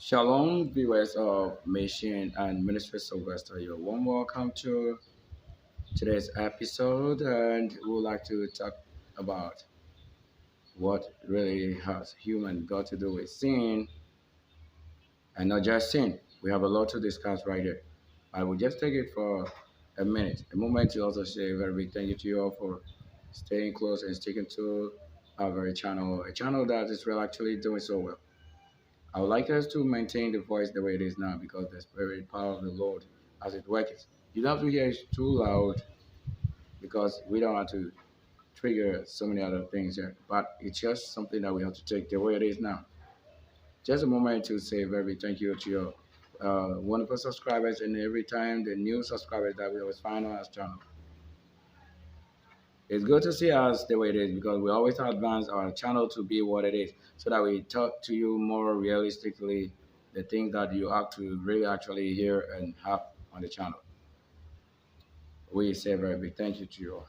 Shalom, viewers of Mission and Ministry Sylvester. You're warm welcome to today's episode, and we would like to talk about what really has human got to do with sin, and not just sin. We have a lot to discuss right here. I will just take it for a moment to also say a very big thank you to you all for staying close and sticking to our very channel, a channel that is really actually doing so well. I would like us to maintain the voice the way it is now because the spirit power of the Lord as it works. You don't have to hear it too loud because we don't want to trigger so many other things here. But it's just something that we have to take the way it is now. Just a moment to say a very big thank you to your wonderful subscribers and every time the new subscribers that we always find on our channel. It's good to see us the way it is because we always advance our channel to be what it is so that we talk to you more realistically, the things that you have to really actually hear and have on the channel. We say a very big thank you to you all.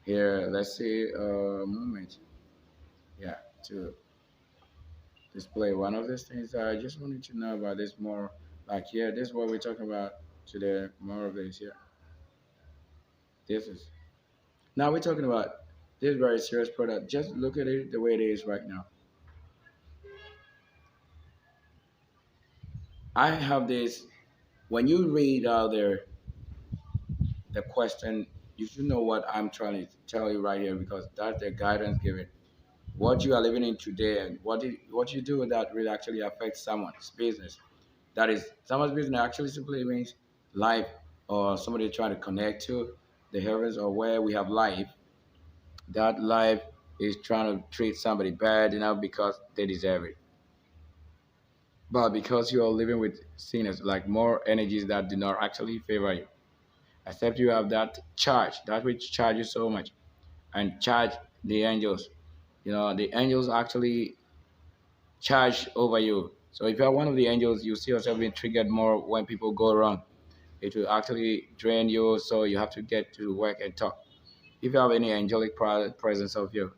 Here, let's see a moment. Yeah, to display one of these things that I just wanted to know about this more. Like here, this is what we're talking about today. More of this here. This is now we're talking about this very serious product. Just look at it the way it is right now. I have this. When you read out there the question, you should know what I'm trying to tell you right here because that's the guidance given. What you are living in today and what you do that really actually affects someone's business. That is, someone's business actually simply means life or somebody trying to connect to the heavens or where we have life. That life is trying to treat somebody bad, because they deserve it. But because you are living with sinners, like more energies that do not actually favor you, except you have that charge, that which charges so much, and charge the angels. The angels actually charge over you. So if you are one of the angels, you see yourself being triggered more when people go wrong. It will actually drain you, so you have to get to work and talk. If you have any angelic presence of you,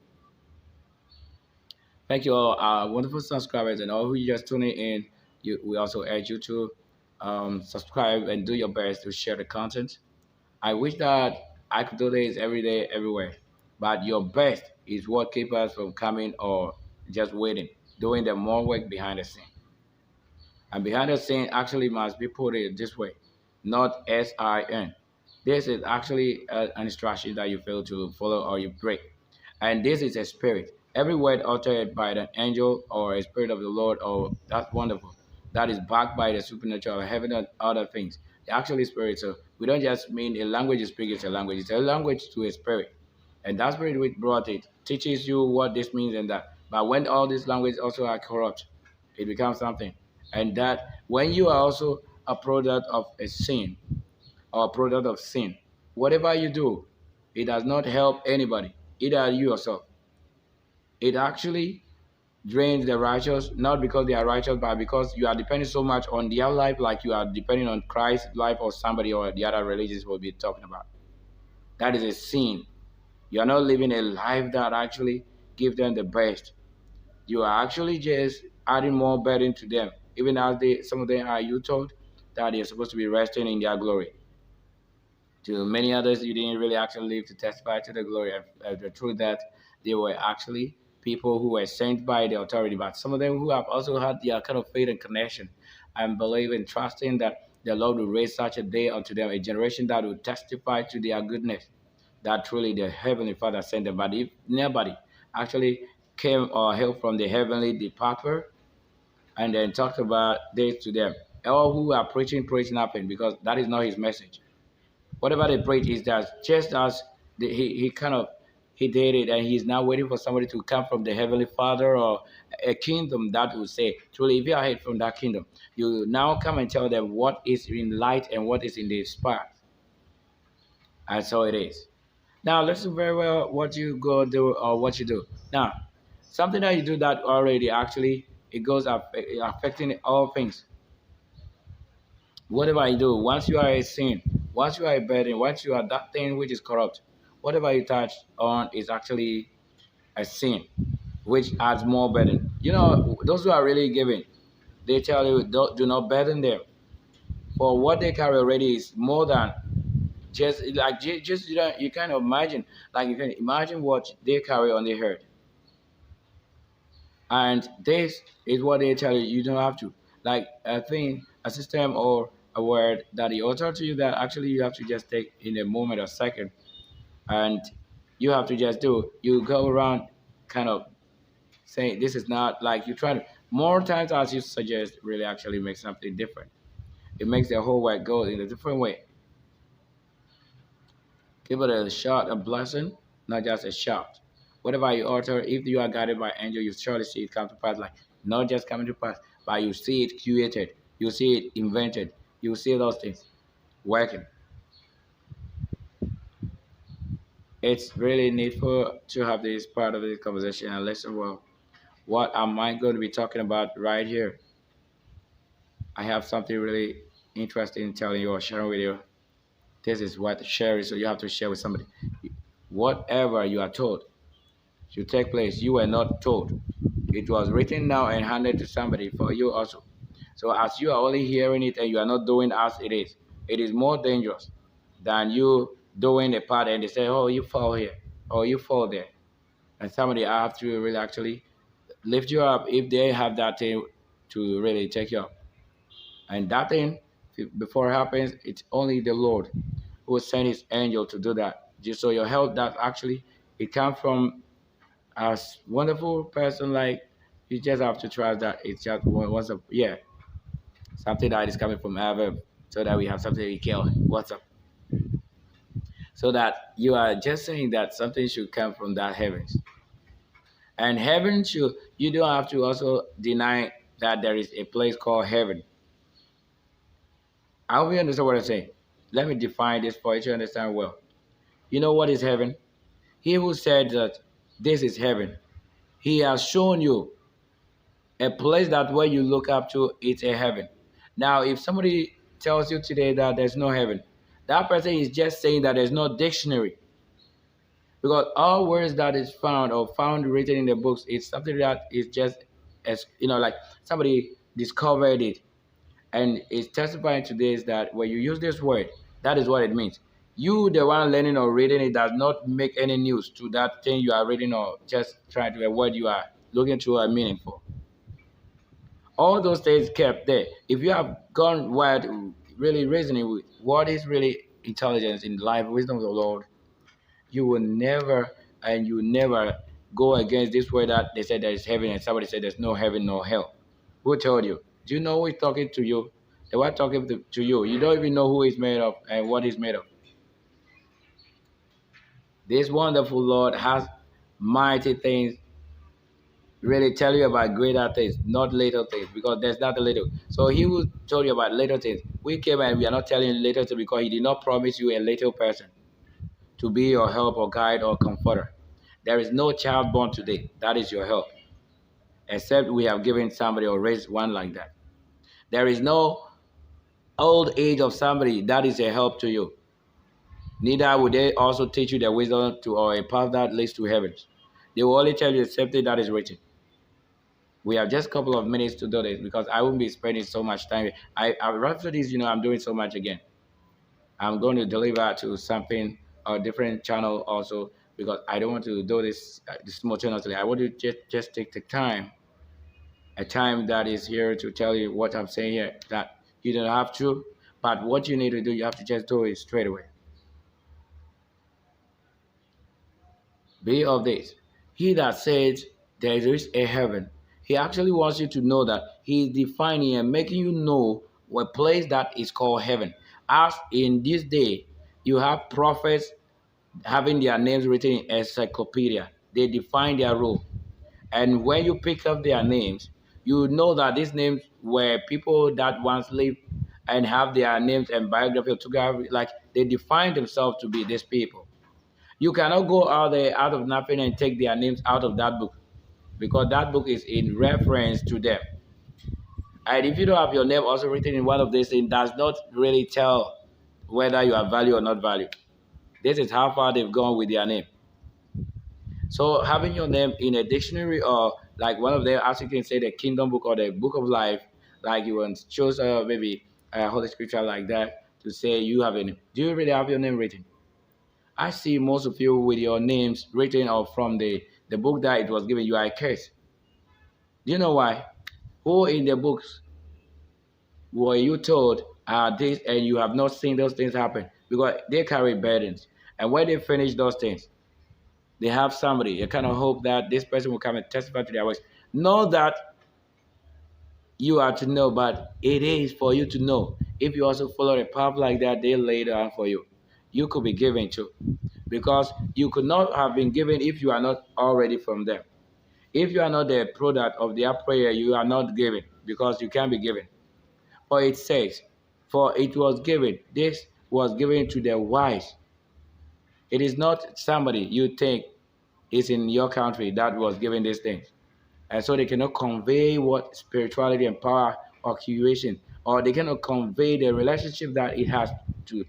thank you all, wonderful subscribers, and all who just tuning in. We also urge you to subscribe and do your best to share the content. I wish that I could do this every day, everywhere, but your best is what keeps us from coming or just waiting, doing the more work behind the scene. And behind the scene actually must be put it this way, not SIN. This is actually an instruction that you fail to follow or you break. And this is a spirit. Every word uttered by an angel or a spirit of the Lord, oh, that's wonderful. That is backed by the supernatural, heaven and other things. The actually spirit. So we don't just mean a language you speak is a language. It's a language to a spirit. And that spirit which brought it teaches you what this means and that. But when all these languages also are corrupt, it becomes something. And that when you are also a product of a sin or a product of sin, whatever you do, it does not help anybody, either you yourself. It actually drains the righteous, not because they are righteous, but because you are depending so much on their life, like you are depending on Christ's life or somebody or the other religions we'll be talking about. That is a sin. You are not living a life that actually gives them the best. You are actually just adding more burden to them, even as some of them are you told that they are supposed to be resting in their glory. To many others, you didn't really actually live to testify to the glory of the truth that they were actually people who were sent by the authority, but some of them who have also had their kind of faith and connection and believe and trusting that the Lord will raise such a day unto them, a generation that will testify to their goodness, that truly the Heavenly Father sent them. But if nobody actually came or helped from the heavenly departure and then talked about this to them, all who are preaching nothing because that is not his message. Whatever they preach is that just as he kind of he did it and he's now waiting for somebody to come from the heavenly father or a kingdom that will say truly if you are head from that kingdom you now come and tell them what is in light and what is in the spark, and so it is. Now listen very well what you go do or what you do now. Something that you do that already actually it goes up affecting all things. Whatever you do, once you are a sin, once you are a burden, once you are that thing which is corrupt, whatever you touch on is actually a sin, which adds more burden. Those who are really giving, They tell you do not burden them. For what they carry already is more than just you can imagine, like you can imagine what they carry on their head. And this is what they tell you. You don't have to, like, a thing, a system or a word that he author to you that actually you have to just take in a moment or second, and you have to just do. You go around kind of saying this is not like you try to more times as you suggest really actually make something different. It makes the whole world go in a different way. Give it a shot, a blessing, not just a shout. Whatever you utter, if you are guided by angel, you surely see it come to pass. Like not just coming to pass, but you see it created, you see it invented, you see those things working. It's really needful to have this part of this conversation and listen well. What am I going to be talking about right here? I have something really interesting telling you or sharing with you. This is what share is, so you have to share with somebody. Whatever you are told should take place. You were not told. It was written down and handed to somebody for you also. So as you are only hearing it and you are not doing as it is more dangerous than you doing a part and they say, oh, you fall here or you fall there. And somebody have to really actually lift you up if they have that thing to really take you up. And that thing, before it happens, it's only the Lord who will send his angel to do that. Just so your health that actually it comes from a wonderful person like you just have to trust that it's just once up something that is coming from heaven so that we have something we kill. What's up? So that you are just saying that something should come from that heavens. And heaven should you don't have to also deny that there is a place called heaven. I hope you understand what I'm saying. Let me define this for you to understand well. You know what is heaven? He who said that this is heaven, he has shown you a place that where you look up to, it's a heaven. Now, if somebody tells you today that there's no heaven, that person is just saying that there's no dictionary. Because all words that is found or found written in the books is something that is just as like somebody discovered it and is testifying to this that when you use this word, that is what it means. You, the one learning or reading it, does not make any news to that thing you are reading or just trying to a word you are looking to a meaning for. All those things kept there. If you have gone wide, really reasoning with what is really intelligence in life, wisdom of the Lord, you will never and you never go against this word that they said there is heaven and somebody said there's no heaven nor hell. Who told you? Do you know who is talking to you? The one talking to you. You don't even know who is made of and what is made of. This wonderful Lord has mighty things really tell you about greater things, not little things, because there's not a little. So he will tell you about little things. We came and we are not telling you little things because he did not promise you a little person to be your help or guide or comforter. There is no child born today. That is your help. Except we have given somebody or raised one like that. There is no old age of somebody that is a help to you. Neither will they also teach you the wisdom to or a path that leads to heaven. They will only tell you the same thing that is written. We have just a couple of minutes to do this because I won't be spending so much time. After this, I'm doing so much again. I'm going to deliver to something a different channel also because I don't want to do this simultaneously. I want to just take the time, a time that is here to tell you what I'm saying here. That you don't have to, but what you need to do, you have to just do it straight away. Be of this. He that says there is a heaven, he actually wants you to know that he is defining and making you know what place that is called heaven. As in this day, you have prophets having their names written in encyclopedia. They define their role. And when you pick up their names, you know that these names were people that once lived and have their names and biography together, like they define themselves to be these people. You cannot go out there out of nothing and take their names out of that book because that book is in reference to them. And if you don't have your name also written in one of these things, does not really tell whether you are valued or not valued. This is how far they've gone with their name. So having your name in a dictionary or like one of them, as you can say, the Kingdom Book or the Book of Life, like you want to choose maybe a holy scripture like that to say you have a name. Do you really have your name written? I see most of you with your names written or from the book that it was given you are a curse. Do you know why? Who in the books were you told are this and you have not seen those things happen? Because they carry burdens. And when they finish those things, they have somebody. You kind of hope that this person will come and testify to their works. Know that you are to know, but it is for you to know. If you also follow a path like that, they lay down for you. You could be given to. Because you could not have been given if you are not already from them. If you are not the product of their prayer, you are not given because you can be given. For it says, for it was given, this was given to the wise. It is not somebody you think is in your country that was given these things. And so they cannot convey what spirituality and power or creation, or they cannot convey the relationship that it has to,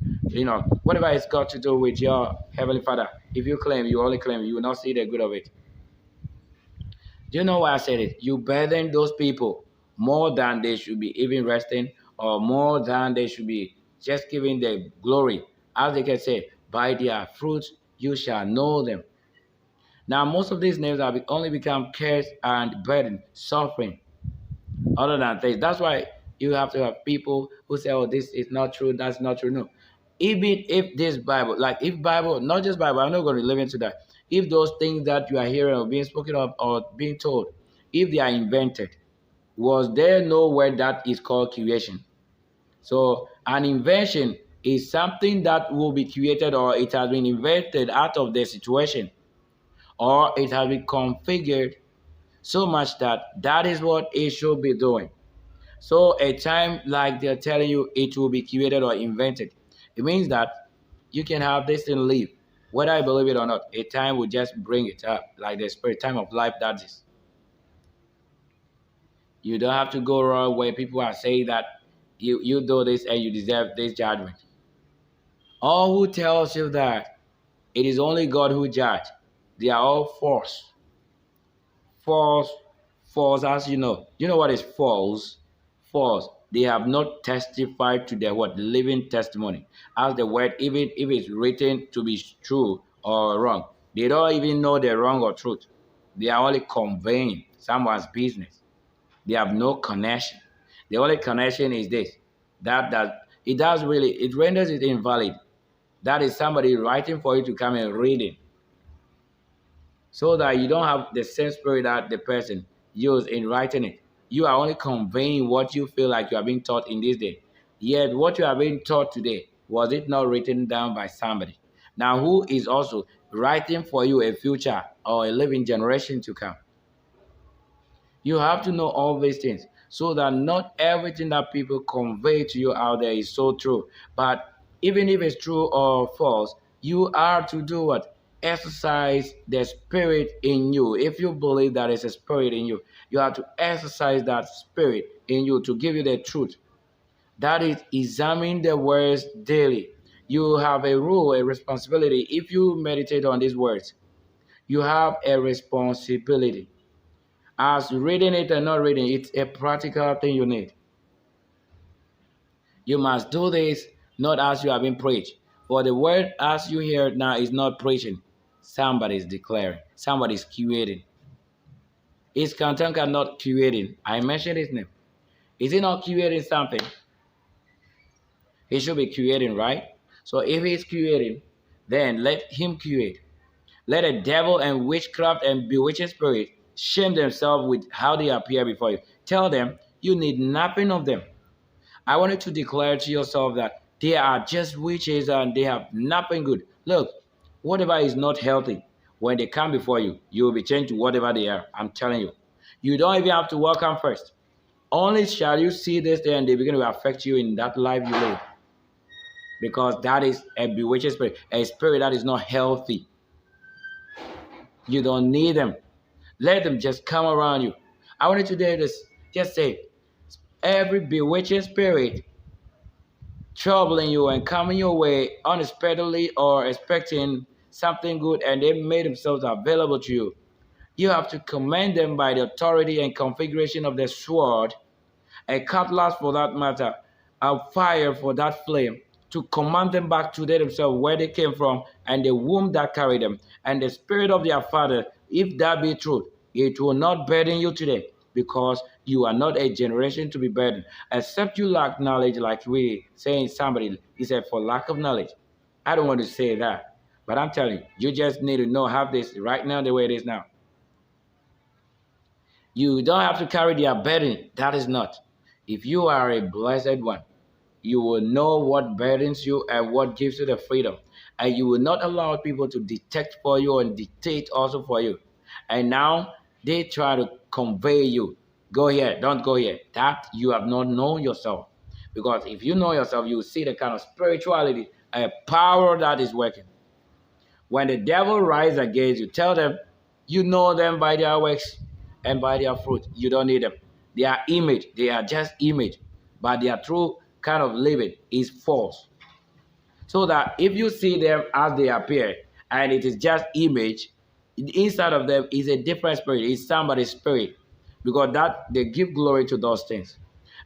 whatever it's got to do with your Heavenly Father. If you claim, you only claim, you will not see the good of it. Do you know why I said it? You burden those people more than they should be even resting, or more than they should be just giving the glory. As they can say, by their fruits you shall know them. Now, most of these names have only become curse and burden, suffering, other than things. That's why you have to have people who say, oh, this is not true, that's not true. No. Even if this Bible, like if Bible, not just Bible, I'm not going to live into that. If those things that you are hearing or being spoken of or being told, if they are invented, was there no word that is called creation? So an invention is something that will be created or it has been invented out of the situation or it has been configured so much that that is what it should be doing. So a time like they're telling you it will be created or invented, it means that you can have this thing live. Whether I believe it or not, a time will just bring it up, like the spirit time of life that is. You don't have to go around where people are saying that you do this and you deserve this judgment. All who tells you that it is only God who judge, they are all false. False, false, as you know. You know what is false? False. They have not testified to their what? Living testimony. As the word, even if it's written to be true or wrong, they don't even know the wrong or truth. They are only conveying someone's business. They have no connection. The only connection is this. That it does really, it renders it invalid. That is somebody writing for you to come and read it, so that you don't have the same spirit that the person used in writing it. You are only conveying what you feel like you are being taught in this day. Yet what you are being taught today, was it not written down by somebody? Now who is also writing for you a future or a living generation to come? You have to know all these things so that not everything that people convey to you out there is so true. But even if it's true or false, you are to do what? Exercise the spirit in you. If you believe that there's a spirit in you, you have to exercise that spirit in you to give you the truth. That is, examine the words daily. You have a rule, a responsibility. If you meditate on these words, you have a responsibility. As reading it and not reading, it's a practical thing you need. You must do this not as you have been preached. For the word as you hear it now is not preaching. Somebody is declaring. Somebody is creating. Is Kantanka not creating? I mentioned his name. Is he not creating something? He should be creating, right? So if he's creating, then let him create. Let the devil and witchcraft and bewitching spirit shame themselves with how they appear before you. Tell them you need nothing of them. I wanted to declare to yourself that they are just witches and they have nothing good. Look, whatever is not healthy, when they come before you, you will be changed to whatever they are. I'm telling you. You don't even have to welcome first. Only shall you see this day and they begin to affect you in that life you live. Because that is a bewitching spirit, a spirit that is not healthy. You don't need them. Let them just come around you. I wanted to do this. Just say, every bewitching spirit troubling you and coming your way unexpectedly or expecting something good and they made themselves available to you. You have to command them by the authority and configuration of the sword a cutlass for that matter, a fire for that flame, to command them back to themselves where they came from, and the womb that carried them, and the spirit of their father. If that be true, it will not burden you today, because you are not a generation to be burdened, except you lack knowledge, like we saying somebody, he said, for lack of knowledge. I don't want to say that, but I'm telling you, you just need to know, have this right now the way it is now. You don't have to carry their burden. That is not. If you are a blessed one, you will know what burdens you and what gives you the freedom. And you will not allow people to detect for you and dictate also for you. And now they try to convey you. Go here, don't go here. That you have not known yourself. Because if you know yourself, you will see the kind of spirituality and power that is working. When the devil rises against you, tell them you know them by their works and by their fruit. You don't need them. They are image. They are just image. But their true kind of living is false. So that if you see them as they appear and it is just image, inside of them is a different spirit. It's somebody's spirit. Because that they give glory to those things.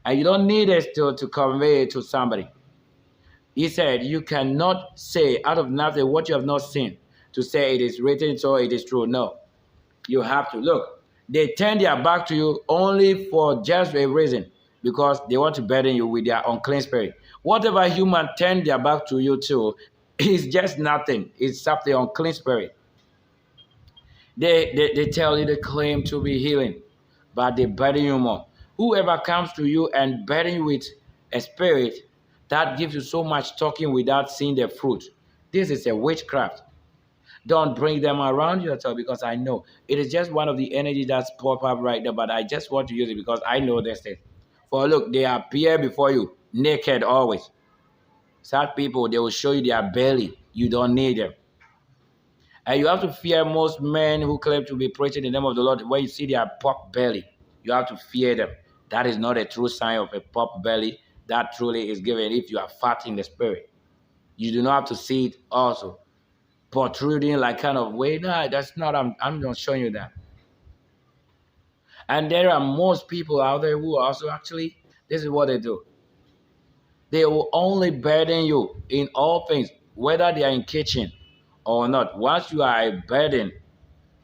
And you don't need it to convey it to somebody. He said, you cannot say out of nothing what you have not seen to say it is written so it is true. No, you have to. Look, they turn their back to you only for just a reason, because they want to burden you with their unclean spirit. Whatever human turn their back to you to is just nothing. It's something unclean spirit. They tell you they claim to be healing, but they burden you more. Whoever comes to you and burden you with a spirit that gives you so much talking without seeing the fruit, this is a witchcraft. Don't bring them around you at all, because I know it is just one of the energy that's pop up right there, but I just want to use it because I know this thing. For look, they appear before you naked always. Sad people, they will show you their belly. You don't need them. And you have to fear most men who claim to be preaching the name of the Lord. When you see their pop belly, you have to fear them. That is not a true sign of a pop belly. That truly is given if you are fat in the spirit. You do not have to see it also protruding like kind of way. No, that's not. I'm not showing you that. And there are most people out there who also actually, this is what they do. They will only burden you in all things, whether they are in kitchen or not. Once you are a burden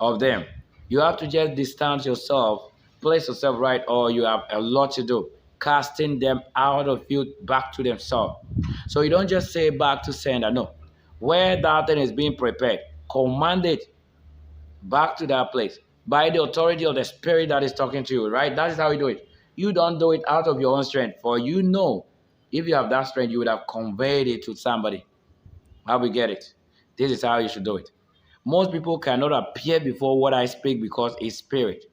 of them, you have to just distance yourself, place yourself right, or you have a lot to do, casting them out of you back to themselves. So you don't just say back to sender. No, where that thing is being prepared, command it back to that place by the authority of the spirit that is talking to you, right? That is how you do it. You don't do it out of your own strength, for you know if you have that strength, you would have conveyed it to somebody. How we get it? This is how you should do it. Most people cannot appear before what I speak because it's spirit.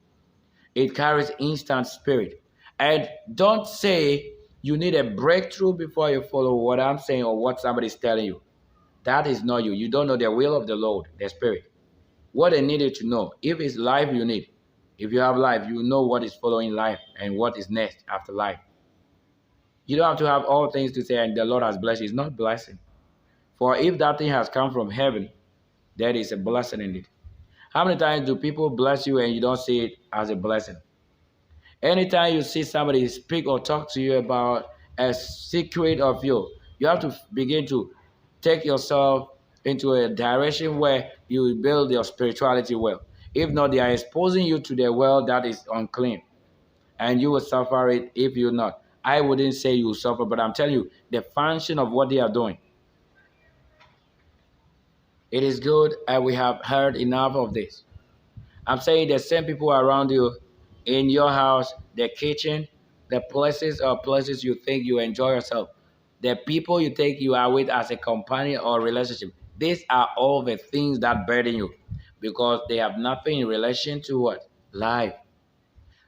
It carries instant spirit. And don't say you need a breakthrough before you follow what I'm saying or what somebody's telling you. That is not you. You don't know the will of the Lord, the spirit. What they needed to know. If it's life you need, if you have life, you know what is following life and what is next after life. You don't have to have all things to say and the Lord has blessed you. It's not blessing. For if that thing has come from heaven, there is a blessing in it. How many times do people bless you and you don't see it as a blessing? Anytime you see somebody speak or talk to you about a secret of you, you have to begin to take yourself into a direction where you build your spirituality well. If not, they are exposing you to the world that is unclean, and you will suffer it if you're not. I wouldn't say you will suffer, but I'm telling you, the function of what they are doing, it is good, and we have heard enough of this. I'm saying the same people around you, in your house, the kitchen, the places or places you think you enjoy yourself, the people you think you are with as a companion or relationship. These are all the things that burden you because they have nothing in relation to what? Life.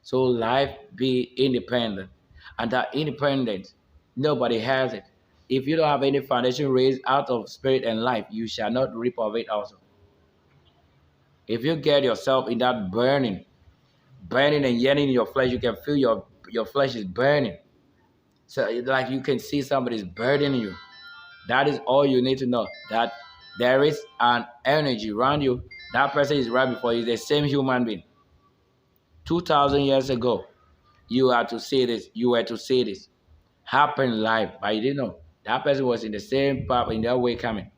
So life be independent. And that independence, nobody has it. If you don't have any foundation raised out of spirit and life, you shall not reap of it also. If you get yourself in that burning and yearning in your flesh, you can feel your flesh is burning. So it's like you can see somebody's burdening you. That is all you need to know, that there is an energy around you. That person is right before you, the same human being. 2,000 years ago, you are to say this, you were to say this. Happen live, but you didn't know. That person was in the same path, in that way coming,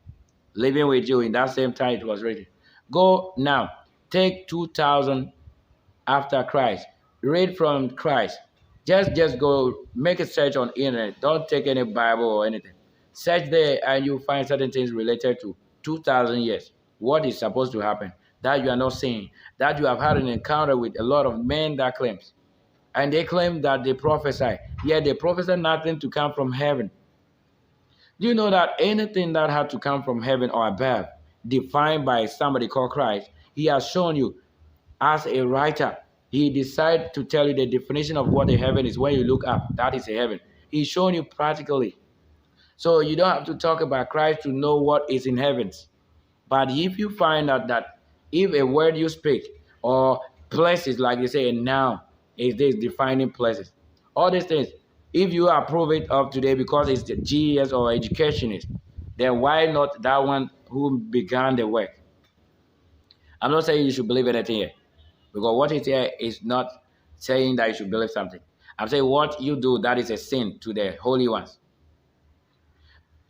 living with you in that same time it was written. Go now, take 2,000 after Christ. Read from Christ. Just go make a search on internet. Don't take any Bible or anything. Search there and you find certain things related to 2,000 years. What is supposed to happen that you are not seeing, that you have had an encounter with a lot of men that claims. And they claim that they prophesy. Yet they prophesy nothing to come from heaven. Do you know that anything that had to come from heaven or above, defined by somebody called Christ, he has shown you as a writer. He decided to tell you the definition of what a heaven is. When you look up, that is a heaven. He's shown you practically. So you don't have to talk about Christ to know what is in heavens. But if you find out that if a word you speak or places, like you say, a noun is this defining places, all these things, if you approve it of today because it's the GS or educationist, then why not that one who began the work? I'm not saying you should believe anything here. Because what is here is not saying that you should believe something. I'm saying what you do, that is a sin to the holy ones.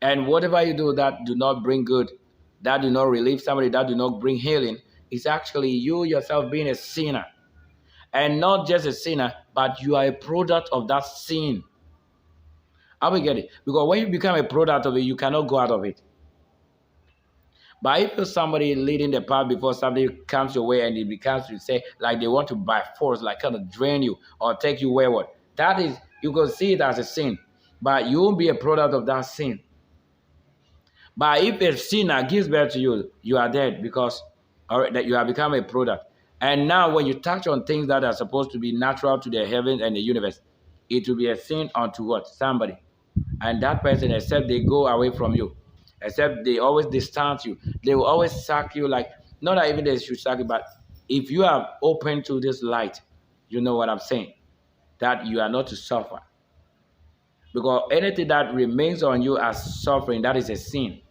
And whatever you do that do not bring good, that do not relieve somebody, that do not bring healing, is actually you yourself being a sinner. And not just a sinner, but you are a product of that sin. How we get it? Because when you become a product of it, you cannot go out of it. But if you're somebody leading the path before somebody comes your way and it becomes to say, like they want to by force, like kind of drain you or take you wayward, that is, you can see it as a sin. But you won't be a product of that sin. But if a sinner gives birth to you, you are dead because that you have become a product. And now when you touch on things that are supposed to be natural to the heavens and the universe, it will be a sin unto what? Somebody. And that person, except they go away from you, except they always distance you, they will always sack you, like, not that even they should sack you, but if you are open to this light, you know what I'm saying, that you are not to suffer. Because anything that remains on you as suffering, that is a sin.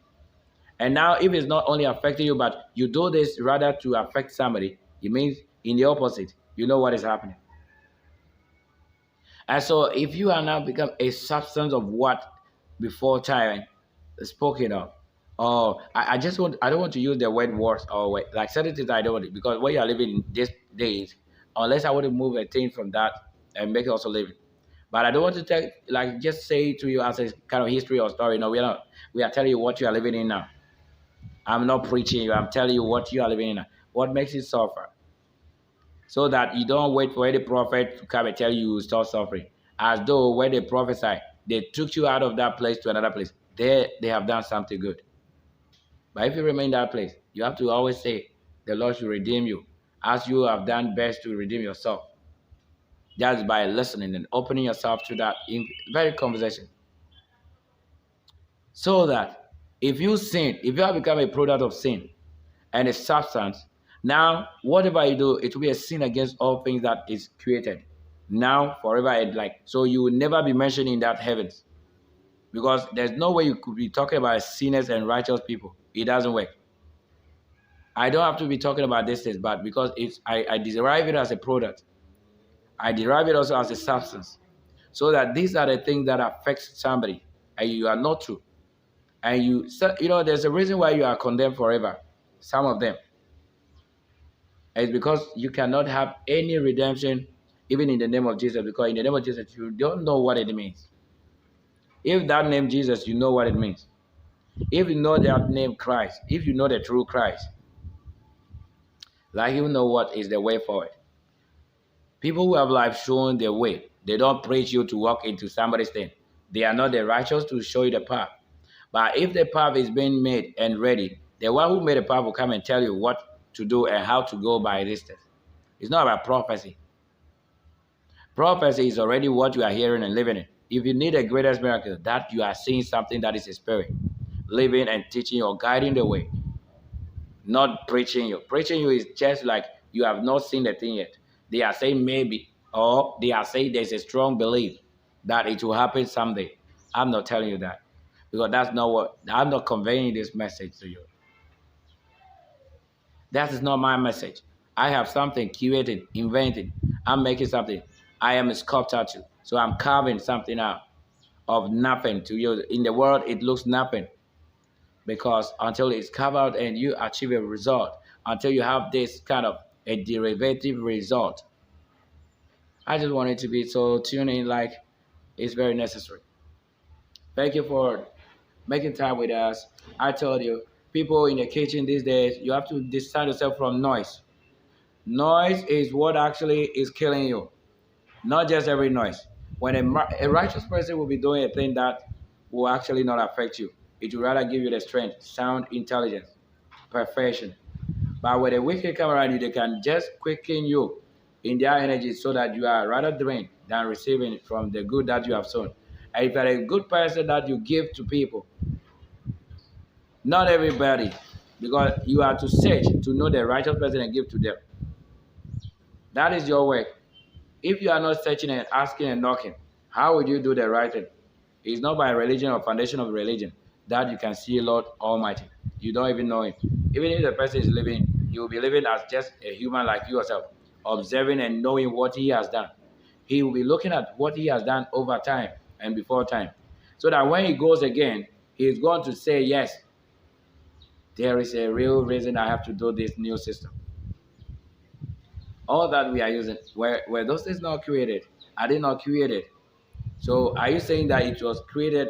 And now if it's not only affecting you, but you do this rather to affect somebody, it means in the opposite, you know what is happening. And so if you are now become a substance of what before time spoken of, or I don't want to use the word words or like certain things I don't want to, because when you are living in these days, unless I want to move a thing from that and make it also living. But I don't want to take like just say to you as a kind of history or story. No, we are not. We are telling you what you are living in now. I'm not preaching you. I'm telling you what you are living in now. What makes you suffer? So that you don't wait for any prophet to come and tell you you stop suffering. As though when they prophesy, they took you out of that place to another place. They have done something good. But if you remain in that place, you have to always say, the Lord should redeem you, as you have done best to redeem yourself. That's by listening and opening yourself to that very conversation. So that if you sin, if you have become a product of sin and a substance, now whatever you do, it will be a sin against all things that is created. Now, forever, and like, so you will never be mentioned in that heavens. Because there's no way you could be talking about sinners and righteous people. It doesn't work. I don't have to be talking about these things, but because I derive it as a product. I derive it also as a substance. So that these are the things that affect somebody, and you are not true. And there's a reason why you are condemned forever. Some of them. It's because you cannot have any redemption, even in the name of Jesus, because in the name of Jesus, you don't know what it means. If that name Jesus, you know what it means. If you know that name Christ, if you know the true Christ, like you know what is the way forward. People who have life showing the way, they don't preach you to walk into somebody's thing. They are not the righteous to show you the path. But if the path is being made and ready, the one who made the path will come and tell you what to do and how to go by this test. It's not about prophecy. Prophecy is already what you are hearing and living in. If you need a greatest miracle, that you are seeing something that is a spirit, living and teaching or guiding the way, not preaching you. Preaching you is just like you have not seen the thing yet. They are saying maybe, or they are saying there's a strong belief that it will happen someday. I'm not telling you that, because that's not what, I'm not conveying this message to you. That is not my message. I have something curated, invented. I'm making something. I am a sculptor too. So I'm carving something out of nothing to you. In the world, it looks nothing because until it's carved out and you achieve a result, until you have this kind of a derivative result. I just wanted to be so tuned in like it's very necessary. Thank you for making time with us. I told you, people in the kitchen these days, you have to distance yourself from noise. Noise is what actually is killing you, not just every noise. When a righteous person will be doing a thing that will actually not affect you, it will rather give you the strength, sound, intelligence, perfection. But when a wicked come around you, they can just quicken you in their energy so that you are rather drained than receiving from the good that you have sown. And if you are a good person that you give to people, not everybody, because you are to search to know the righteous person and give to them. That is your work. If you are not searching and asking and knocking, how would you do the right thing? It's not by religion or foundation of religion that you can see Lord Almighty. You don't even know Him. Even if the person is living, you will be living as just a human like you yourself, observing and knowing what He has done. He will be looking at what He has done over time and before time. So that when He goes again, He is going to say, yes, there is a real reason I have to do this new system. All that we are using, were those things not created? Are they not created? So are you saying that it was created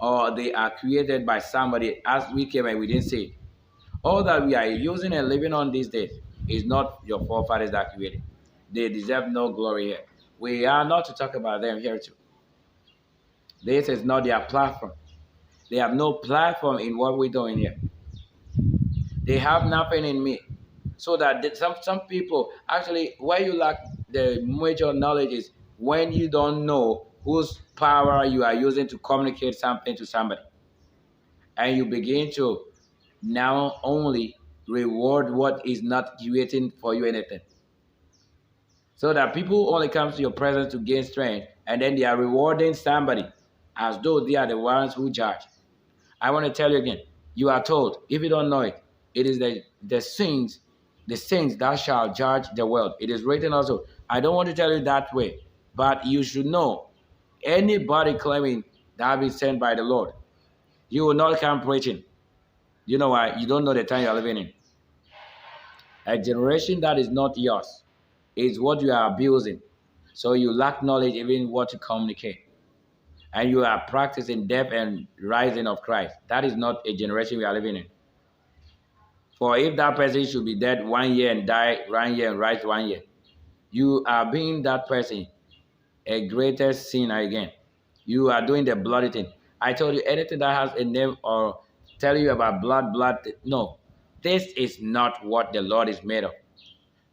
or they are created by somebody as we came and we didn't see it? All that we are using and living on these days is not your forefathers that created. They deserve no glory here. We are not to talk about them here too. This is not their platform. They have no platform in what we're doing here. They have nothing in me. So that some people actually, where you lack the major knowledge is when you don't know whose power you are using to communicate something to somebody, and you begin to now only reward what is not creating for you anything. So that people only come to your presence to gain strength, and then they are rewarding somebody as though they are the ones who judge. I want to tell you again, you are told, if you don't know it, it is the saints that shall judge the world. It is written also. I don't want to tell you that way, but you should know, anybody claiming that have been sent by the Lord, you will not come preaching. You know why? You don't know the time you are living in. A generation that is not yours is what you are abusing. So you lack knowledge even what to communicate. And you are practicing death and rising of Christ. That is not a generation we are living in. For if that person should be dead 1 year and die 1 year and rise 1 year, you are being that person a greater sinner again. You are doing the bloody thing. I told you anything that has a name or tell you about blood, no. This is not what the Lord is made of.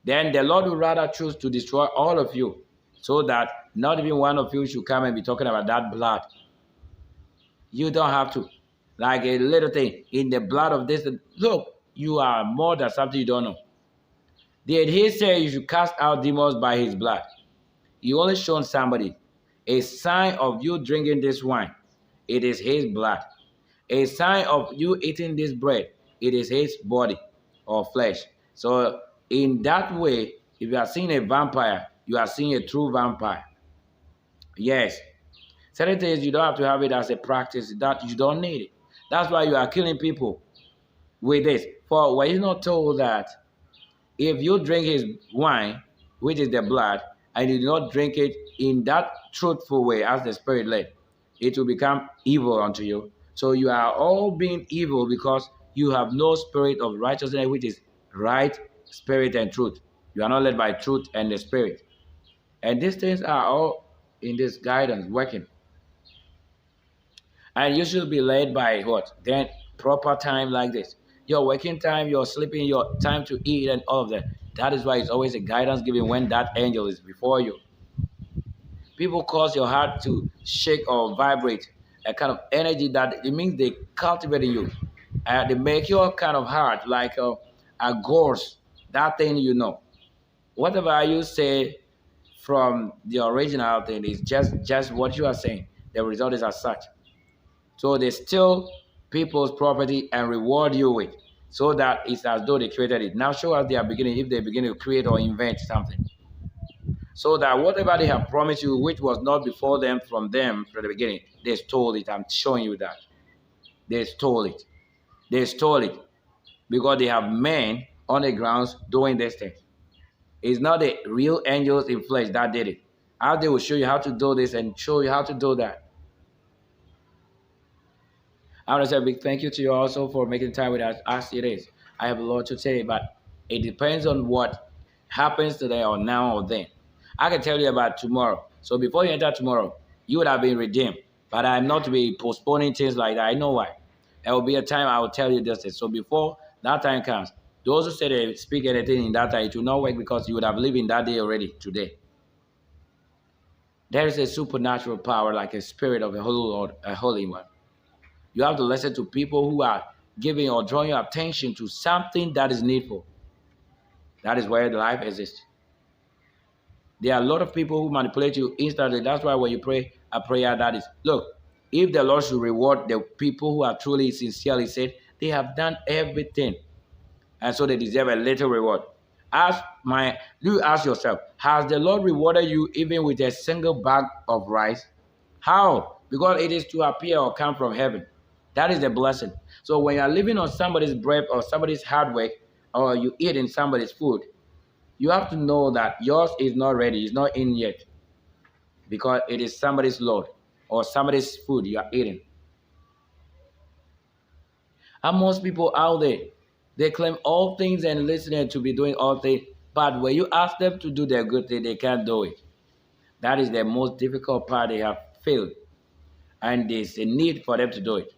Then the Lord would rather choose to destroy all of you so that not even one of you should come and be talking about that blood. You don't have to. Like a little thing in the blood of this. Look, you are more than something you don't know. Did He say you should cast out demons by His blood? He only shown somebody a sign of you drinking this wine. It is His blood. A sign of you eating this bread. It is His body or flesh. So in that way, if you are seeing a vampire, you are seeing a true vampire. Yes. Certain things you don't have to have it as a practice. That you don't need it. That's why you are killing people with this. For were you not told that if you drink His wine, which is the blood, and you do not drink it in that truthful way as the Spirit led, it will become evil unto you. So you are all being evil because you have no spirit of righteousness, which is right, spirit, and truth. You are not led by truth and the Spirit. And these things are all in this guidance working. And you should be led by what? Then proper time like this. Your working time, your sleeping, your time to eat, and all of that. That is why it's always a guidance given when that angel is before you. People cause your heart to shake or vibrate, a kind of energy that it means they cultivate in you. They make your kind of heart like a gorse, that thing you know. Whatever you say from the original thing is just what you are saying. The result is as such. So they steal people's property and reward you with, so that it's as though they created it. Now show us they are beginning, if they begin to create or invent something. So that whatever they have promised you, which was not before them from the beginning, they stole it. I'm showing you that. They stole it. They stole it because they have men on the grounds doing this thing. It's not the real angels in flesh that did it. How they will show you how to do this and show you how to do that. I want to say a big thank you to you also for making time with us as it is. I have a lot to say, but it depends on what happens today or now or then. I can tell you about tomorrow. So before you enter tomorrow, you would have been redeemed. But I'm not to be postponing things like that. I know why. There will be a time I will tell you this. So before that time comes, those who say they speak anything in that time, it will not work because you would have lived in that day already today. There is a supernatural power like a spirit of a holy Lord, a holy one. You have to listen to people who are giving or drawing your attention to something that is needful. That is where the life exists. There are a lot of people who manipulate you instantly. That's why when you pray a prayer that is, look, if the Lord should reward the people who are truly sincerely saved, they have done everything. And so they deserve a little reward. You ask yourself, has the Lord rewarded you even with a single bag of rice? How? Because it is to appear or come from heaven. That is the blessing. So when you are living on somebody's bread or somebody's hard work, or you eat in somebody's food, you have to know that yours is not ready, it's not in yet. Because it is somebody's load or somebody's food you are eating. And most people out there, they claim all things and listening to be doing all things. But when you ask them to do their good thing, they can't do it. That is the most difficult part. They have failed. And there's a need for them to do it.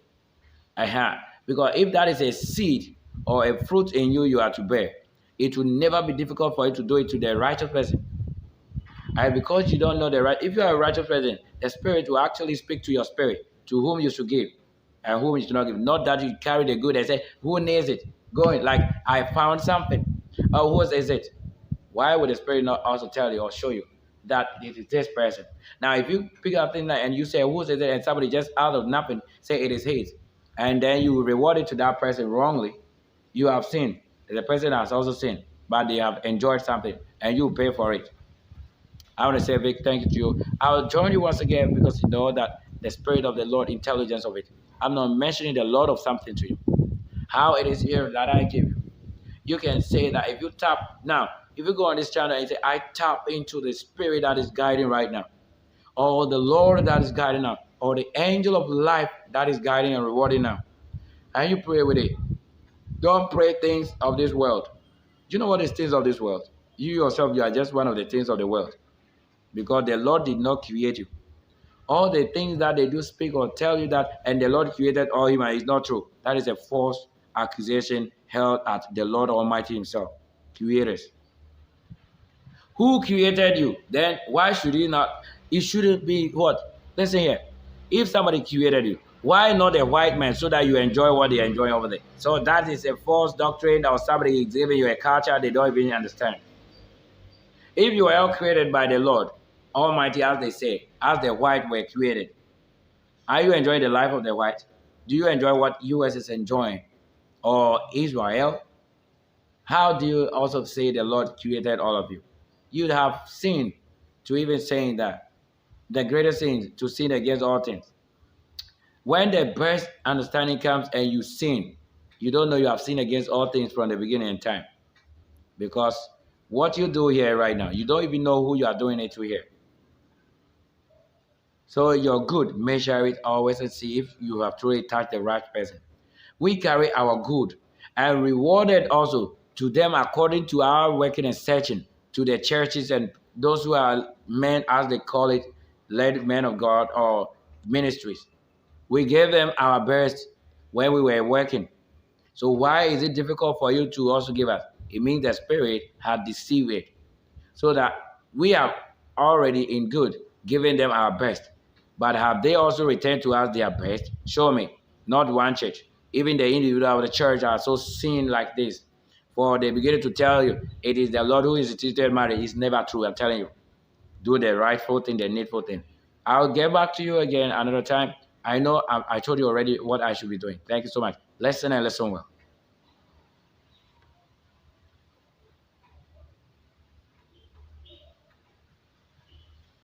Because if that is a seed or a fruit in you are to bear, it will never be difficult for you to do it to the righteous person. And because you don't know the right, if you are a righteous person, the Spirit will actually speak to your spirit, to whom you should give and whom you should not give. Not that you carry the good and say, who needs it? Go in, like, I found something. Oh, whose is it? Why would the Spirit not also tell you or show you that it is this person? Now, if you pick up things and you say, whose is it? And somebody just out of nothing say it is his, and then you reward it to that person wrongly, you have sinned. The person has also sinned, but they have enjoyed something, and you pay for it. I want to say a big thank you to you. I'll join you once again because you know that the Spirit of the Lord, intelligence of it. I'm not mentioning the Lord of something to you. How it is here that I give you. You can say that if you tap, now, if you go on this channel and say, I tap into the Spirit that is guiding right now, or the Lord that is guiding now, or the angel of life that is guiding and rewarding now, and you pray with it. Don't pray things of this world. Do you know what is things of this world? You yourself, you are just one of the things of the world. Because the Lord did not create you. All the things that they do speak or tell you that, and the Lord created all human, is not true. That is a false accusation held at the Lord Almighty himself. Creators. Who created you? Then why should you not? It shouldn't be what? Listen here. If somebody created you, why not a white man so that you enjoy what they enjoy over there? So that is a false doctrine or somebody is giving you a culture they don't even understand. If you were all created by the Lord Almighty, as they say, as the white were created, are you enjoying the life of the white? Do you enjoy what US is enjoying? Or Israel? How do you also say the Lord created all of you? You'd have sinned to even saying that. The greatest sin to sin against all things. When the best understanding comes and you sin, you don't know you have sinned against all things from the beginning in time. Because what you do here right now, you don't even know who you are doing it to here. So you're good. Measure it always and see if you have truly touched the right person. We carry our good and rewarded also to them according to our working and searching to the churches and those who are men, as they call it, led men of God or ministries. We gave them our best when we were working. So why is it difficult for you to also give us? It means the Spirit had deceived it. So that we are already in good, giving them our best. But have they also returned to us their best? Show me. Not one church. Even the individual of the church are so seen like this. For they begin to tell you, it is the Lord who instituted marriage. It's never true, I'm telling you. Do the rightful thing, the needful thing. I'll get back to you again another time. I know I told you already what I should be doing. Thank you so much. Listen and listen well.